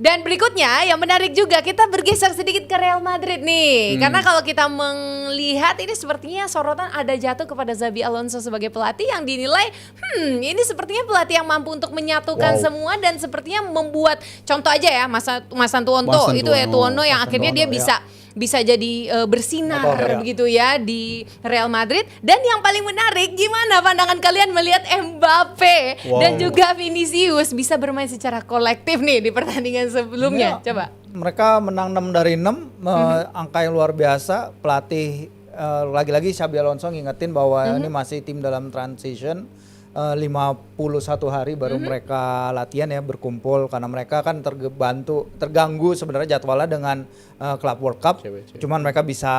Dan berikutnya yang menarik juga, kita bergeser sedikit ke Real Madrid nih. Karena kalau kita melihat ini sepertinya sorotan ada jatuh kepada Xabi Alonso sebagai pelatih yang dinilai ini sepertinya pelatih yang mampu untuk menyatukan semua dan sepertinya membuat contoh aja ya Mas Antuono itu ya Tuono yang akhirnya dia bisa jadi bersinar begitu ya di Real Madrid. Dan yang paling menarik, gimana pandangan kalian melihat Mbappe dan juga Vinicius bisa bermain secara kolektif nih di pertandingan sebelumnya? Coba. Mereka menang 6 dari 6, angka yang luar biasa. Pelatih lagi-lagi Xabi Alonso ngingetin bahwa ini masih tim dalam transition. 51 hari baru mereka latihan ya, berkumpul karena mereka kan terganggu sebenarnya jadwalnya dengan Club World Cup. Cuman mereka bisa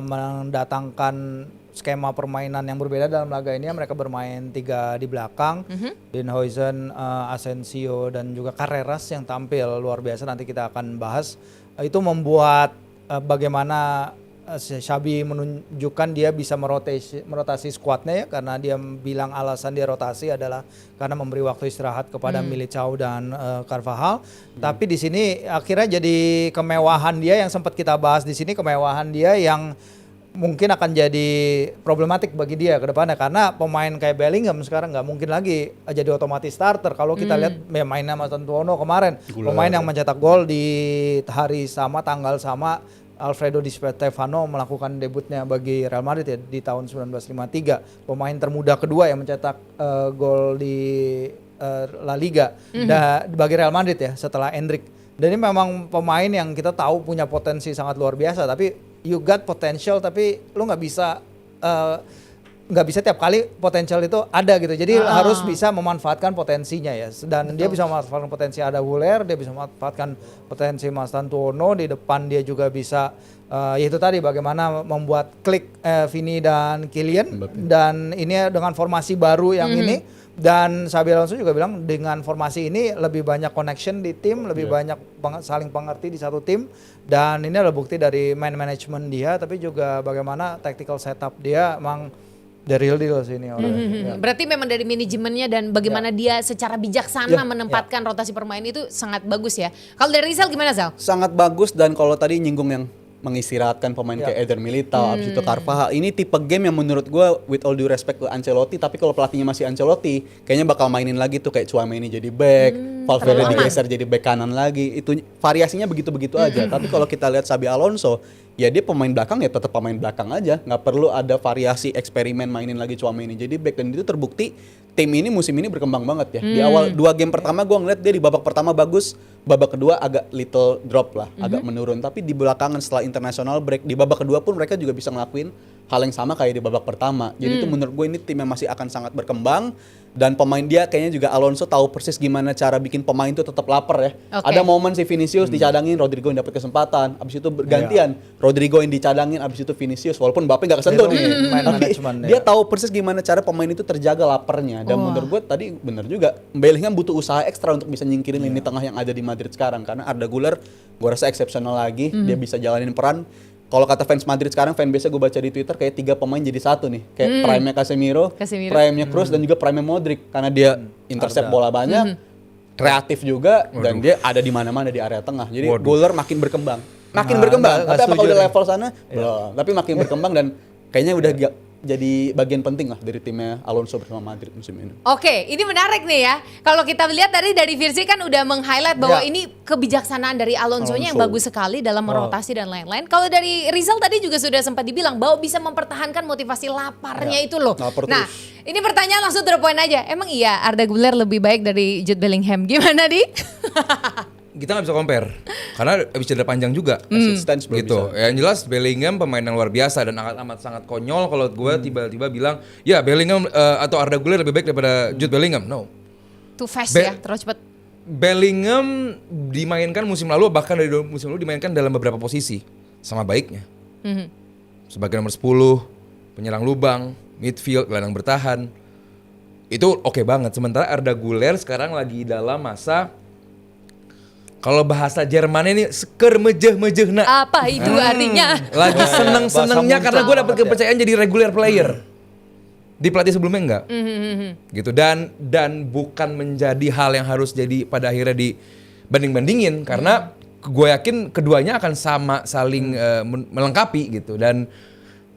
mendatangkan skema permainan yang berbeda dalam laga ini. Mereka bermain 3 di belakang, Denhuijsen, Asensio dan juga Carreras yang tampil luar biasa, nanti kita akan bahas. Itu membuat bagaimana Xabi menunjukkan dia bisa merotasi skuadnya ya, karena dia bilang alasan dia rotasi adalah karena memberi waktu istirahat kepada Militao dan Carvajal. Tapi di sini akhirnya jadi kemewahan dia yang sempat kita bahas di sini, kemewahan dia yang mungkin akan jadi problematik bagi dia ke depannya, karena pemain kayak Bellingham sekarang nggak mungkin lagi jadi otomatis starter. Kalau kita lihat mainnya Mas Antuono kemarin, pemain yang mencetak gol di hari sama, tanggal sama, Alfredo Di Stefano melakukan debutnya bagi Real Madrid ya di tahun 1953. Pemain termuda kedua yang mencetak gol di La Liga bagi Real Madrid ya setelah Endrick. Dan ini memang pemain yang kita tahu punya potensi sangat luar biasa, tapi you got potential tapi lu nggak bisa tiap kali potensial itu ada gitu. Jadi harus bisa memanfaatkan potensinya ya. Dan dia bisa memanfaatkan potensi Ada Güler, dia bisa memanfaatkan potensi Mas Antuono, di depan dia juga bisa yaitu tadi bagaimana membuat klik Vini dan Kylian. Dan ini dengan formasi baru yang ini. Dan Xabi Alonso juga bilang dengan formasi ini lebih banyak connection di tim, lebih banyak saling pengerti di satu tim. Dan ini adalah bukti dari man management dia, tapi juga bagaimana tactical setup dia emang the real deal sih ini orang. Berarti memang dari manajemennya dan bagaimana dia secara bijaksana menempatkan rotasi permain itu sangat bagus ya. Kalau dari Rizal gimana Zal? Sangat bagus, dan kalau tadi nyinggung yang mengistirahatkan pemain kayak Eder Militao, abis itu Carvajal. Ini tipe game yang menurut gue with all due respect ke Ancelotti, tapi kalau pelatihnya masih Ancelotti, kayaknya bakal mainin lagi tuh kayak Tchouaméni jadi back, Valverde digeser jadi back kanan lagi. Itu variasinya begitu-begitu aja. Tapi kalau kita lihat Xabi Alonso, ya dia pemain belakang ya tetap pemain belakang aja, nggak perlu ada variasi eksperimen mainin lagi Tchouaméni jadi back. Dan itu terbukti tim ini musim ini berkembang banget ya. Di awal 2 game pertama gue ngeliat dia di babak pertama bagus, babak kedua agak little drop lah, agak menurun. Tapi di belakangan setelah international break, di babak kedua pun mereka juga bisa ngelakuin hal yang sama kayak di babak pertama. Jadi itu menurut gue ini tim yang masih akan sangat berkembang. Dan pemain dia kayaknya juga Alonso tahu persis gimana cara bikin pemain itu tetap lapar ya. Ada momen si Vinicius dicadangin, Rodrigo yang dapat kesempatan, abis itu bergantian Rodrigo yang dicadangin, abis itu Vinicius, walaupun Mbappe nggak kesentuh nih, tapi dia tahu persis gimana cara pemain itu terjaga laparnya. Dan menurut gue tadi bener juga, Bellingham butuh usaha ekstra untuk bisa nyingkirin lini tengah yang ada di Madrid sekarang, karena Arda Güler gue rasa eksepsional lagi, dia bisa jalanin peran. Kalau kata fans Madrid sekarang, fanbase gue baca di Twitter kayak 3 pemain jadi satu nih. Kayak prime-nya Casemiro, prime-nya Kroos, dan juga prime-nya Modric. Karena dia intercept bola banyak, kreatif juga, dan dia ada di mana-mana di area tengah. Jadi Güler makin berkembang. Makin berkembang, tapi apakah udah level sana? Belum. Tapi makin berkembang dan kayaknya udah jadi bagian penting lah dari timnya Alonso bersama Madrid musim ini. Oke, ini menarik nih ya. Kalau kita lihat tadi dari Virsi kan udah meng-highlight bahwa ini kebijaksanaan dari Alonso-nya yang bagus sekali dalam merotasi dan lain-lain. Kalau dari Rizal tadi juga sudah sempat dibilang bahwa bisa mempertahankan motivasi laparnya itu loh. Nah, ini pertanyaan langsung to the point aja. Emang iya Arda Güler lebih baik dari Jude Bellingham? Gimana Di? Kita nggak bisa compare karena habis cedera panjang juga gitu. Yang jelas Bellingham pemain yang luar biasa dan amat sangat konyol kalau gue tiba-tiba bilang ya Bellingham atau Arda Güler lebih baik daripada Jude Bellingham. No. Too fast ya, terlalu cepat. Bellingham dimainkan musim lalu, bahkan dari musim lalu dimainkan dalam beberapa posisi sama baiknya. Sebagai nomor 10, penyerang lubang, midfield, gelandang bertahan. Itu oke banget. Sementara Arda Güler sekarang lagi dalam masa, kalau bahasa Jermannya ini sekermejeh-mejehna. Apa itu artinya? Lagi seneng-senengnya karena gue dapet kepercayaan jadi regular player. Di pelatih sebelumnya enggak. Gitu. Dan bukan menjadi hal yang harus jadi pada akhirnya banding-bandingin karena gue yakin keduanya akan sama saling melengkapi gitu dan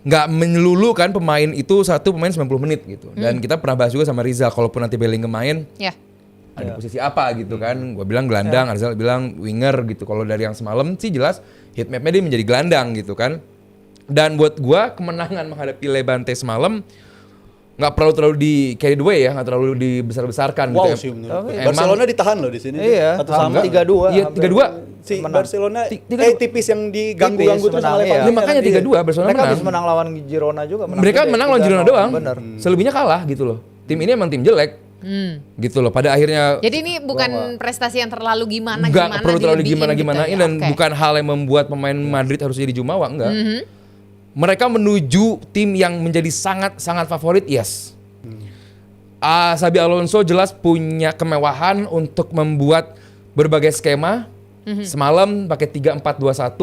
nggak melulu kan pemain itu satu pemain 90 menit gitu. Dan kita pernah bahas juga sama Rizal, kalaupun nanti Bellingham main, ada posisi apa gitu kan. Gue bilang gelandang, Rizal bilang winger gitu. Kalau dari yang semalam sih jelas heatmap-nya dia menjadi gelandang gitu kan. Dan buat gue kemenangan menghadapi Levante semalam nggak perlu terlalu di carried away ya, nggak terlalu dibesar-besarkan Wow gitu. sih menurut gue. Barcelona ditahan loh di sini. Iya, Satu sama. 3-2. Iya, 3-2. Si Menang. Barcelona Tiga- tipis yang diganggu-ganggu terus sama menang, Lewandowski. iya. Makanya 3-2 Barcelona Mereka menang. habis menang lawan Girona juga. Mereka gede, menang lawan 3-0. Girona doang. Bener. Selebihnya kalah gitu loh. Tim ini emang tim jelek. Gitu loh. Pada akhirnya Jadi ini bukan prestasi yang terlalu gimana nggak perlu terlalu gimana-gimanain gitu ya. dan Oke. bukan hal yang membuat pemain Madrid harus jadi jumawa, enggak. Mereka menuju tim yang menjadi sangat-sangat favorit, yes. Xabi Alonso jelas punya kemewahan untuk membuat berbagai skema. Semalam pakai 3-4-2-1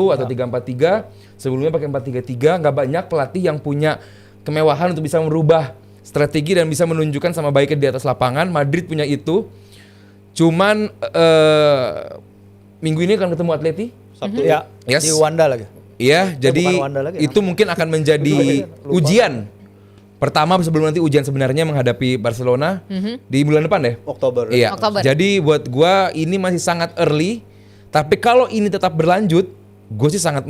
atau 3-4-3, sebelumnya pakai 4-3-3. Nggak banyak pelatih yang punya kemewahan untuk bisa merubah strategi dan bisa menunjukkan sama baiknya di atas lapangan. Madrid punya itu. Cuman minggu ini akan ketemu Atleti. Sabtu. Ya, Yes. di Wanda lagi. Iya, jadi bukan Wanda lagi, itu mungkin akan menjadi Lupa. ujian pertama sebelum nanti ujian sebenarnya menghadapi Barcelona di bulan depan deh. Oktober. Iya. Oktober. Jadi buat gua ini masih sangat early, tapi kalau ini tetap berlanjut, gue sih sangat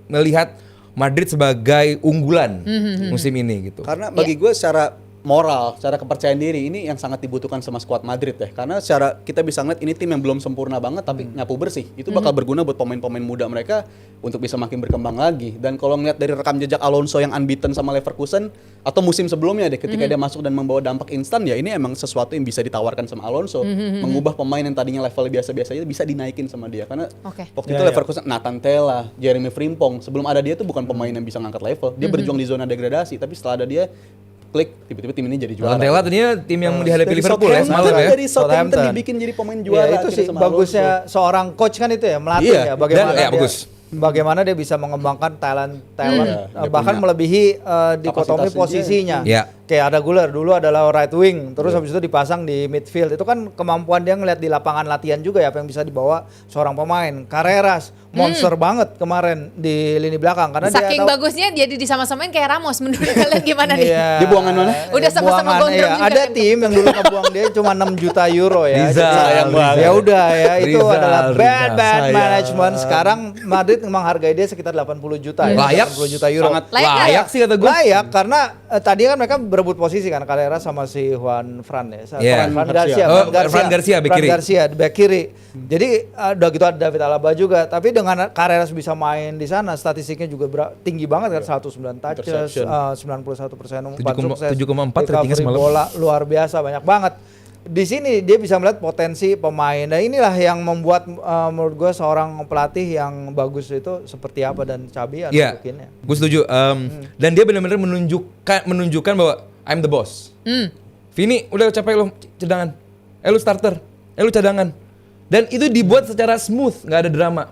melihat Madrid sebagai unggulan musim ini gitu. Karena bagi gue secara moral, secara kepercayaan diri ini yang sangat dibutuhkan sama skuad Madrid ya. Karena secara kita bisa ngeliat ini tim yang belum sempurna banget tapi nyapu bersih. Itu bakal berguna buat pemain-pemain muda mereka untuk bisa makin berkembang lagi. Dan kalau ngeliat dari rekam jejak Alonso yang unbeaten sama Leverkusen atau musim sebelumnya deh ketika dia masuk dan membawa dampak instan ya ini emang sesuatu yang bisa ditawarkan sama Alonso. Mengubah pemain yang tadinya level biasa-biasa aja bisa dinaikin sama dia. Karena waktu itu Leverkusen, Nathan Tella, Jeremy Frimpong, sebelum ada dia tuh bukan pemain yang bisa ngangkat level. Dia berjuang di zona degradasi, tapi setelah ada dia klik tiba-tiba tim ini jadi juara. Tella tadinya tim yang dihadapi Dari Liverpool ya Southampton, semalam ya. Dari Southampton Southampton. dibikin jadi pemain Iya, juara. itu akhirnya sih sama bagusnya Alonso. seorang coach kan itu ya, melatih Iya. ya bagaimana Dan- ya, dia bagus. bagaimana dia bisa mengembangkan talent Dia bahkan punya melebihi dikotomi kapasitasnya posisinya. dia. Kayak ada Guler dulu adalah right wing, terus habis itu dipasang di midfield. Itu kan kemampuan dia ngeliat di lapangan latihan juga ya apa yang bisa dibawa seorang pemain. Carreras monster banget kemarin di lini belakang karena Saking dia tahu- bagusnya jadi disama-samain kayak Ramos menurut kalian gimana nih? Iya. Dia buangan mana? Udah sama-sama Buangan, gondrong iya. juga Ada kan. tim yang dulu ngebuang dia cuma 6 juta euro ya. Rizal, Jadi, sayang banget. Ya udah ya itu Rizal, adalah bad sayang. management. Sekarang Madrid memang hargai dia sekitar 80 juta ya. Layak. 80 juta euro. Sangat Layak nggak Layak sih kata gue. Layak karena tadi kan mereka berebut posisi kan Carreras sama si Juan Fran ya. Iya. Fran Garcia. Garcia. Oh, Fran Garcia, back kiri. Fran Garcia di back kiri. Jadi udah gitu ada David Alaba juga. Tapi dengan Carreras bisa main di sana statistiknya juga tinggi banget kan 109 touches, Interception. 91% umpan 7,4 sukses. ratingnya Recovery semalam. bola luar biasa banyak banget. Di sini dia bisa melihat potensi pemain. Dan inilah yang membuat menurut gue seorang pelatih yang bagus itu seperti apa dan Xabi Iya, nunjukinnya. gue setuju. Dan dia benar-benar menunjukkan bahwa I'm the boss. Vini, udah capek lo cadangan. Lu starter. Lu cadangan. Dan itu dibuat secara smooth, nggak ada drama.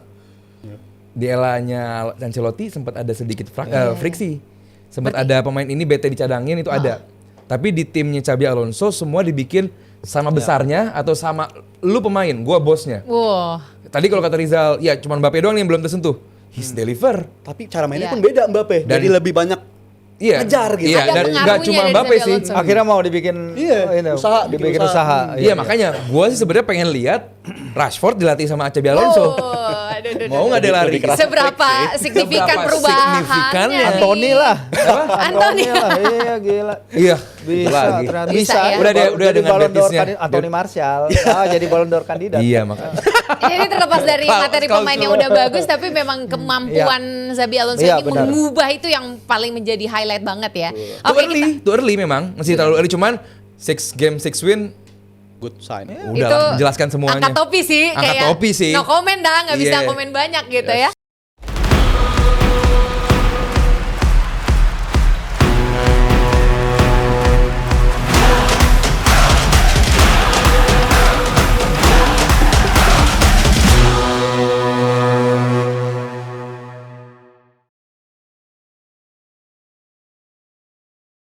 Di elanya Ancelotti sempat ada sedikit friksi. Sempat ada pemain ini bete dicadangin itu ada. Tapi di timnya Xabi Alonso semua dibikin sama besarnya atau sama lu pemain, gua bosnya. Wah. Tadi kalau kata Rizal, ya cuma Mbappe doang nih yang belum tersentuh. He's deliver. Tapi cara mainnya Iya. pun beda Mbappe. Dan- Jadi lebih banyak Iya, ngejar gitu. Iya, Ada dan pengaruhnya nggak cuma dari Mbappe Xabi sih. Alonso. Akhirnya mau dibikin Iya, usaha, dibikin bikin usaha. usaha. Iya, makanya gua sih sebenarnya pengen lihat Rashford dilatih sama Xabi Alonso. Aduh. Mau nggak dia lari? lebih keras. Seberapa signifikan Seberapa perubahannya? signifikannya? Antoni lah. Antoni. lah. Iya gila. Iya, Bisa lagi. ternyata Bisa bisa. ya? Udah jadi dengan Ballon d'Or Betisnya. Antoni Martial. Jadi Ballon d'Or kandidat. Iya, makanya. Jadi terlepas dari materi Kalau- pemain yang udah bagus, tapi memang kemampuan Xabi Alonso Iya, ini benar. mengubah itu yang paling menjadi highlight banget ya. Too early memang, masih terlalu early, cuman 6 game 6 win Good sign. udah lah, menjelaskan semuanya. Angkat topi sih, Angkat kayak topi sih. no komen dah, nggak bisa Iya. komen banyak gitu ya.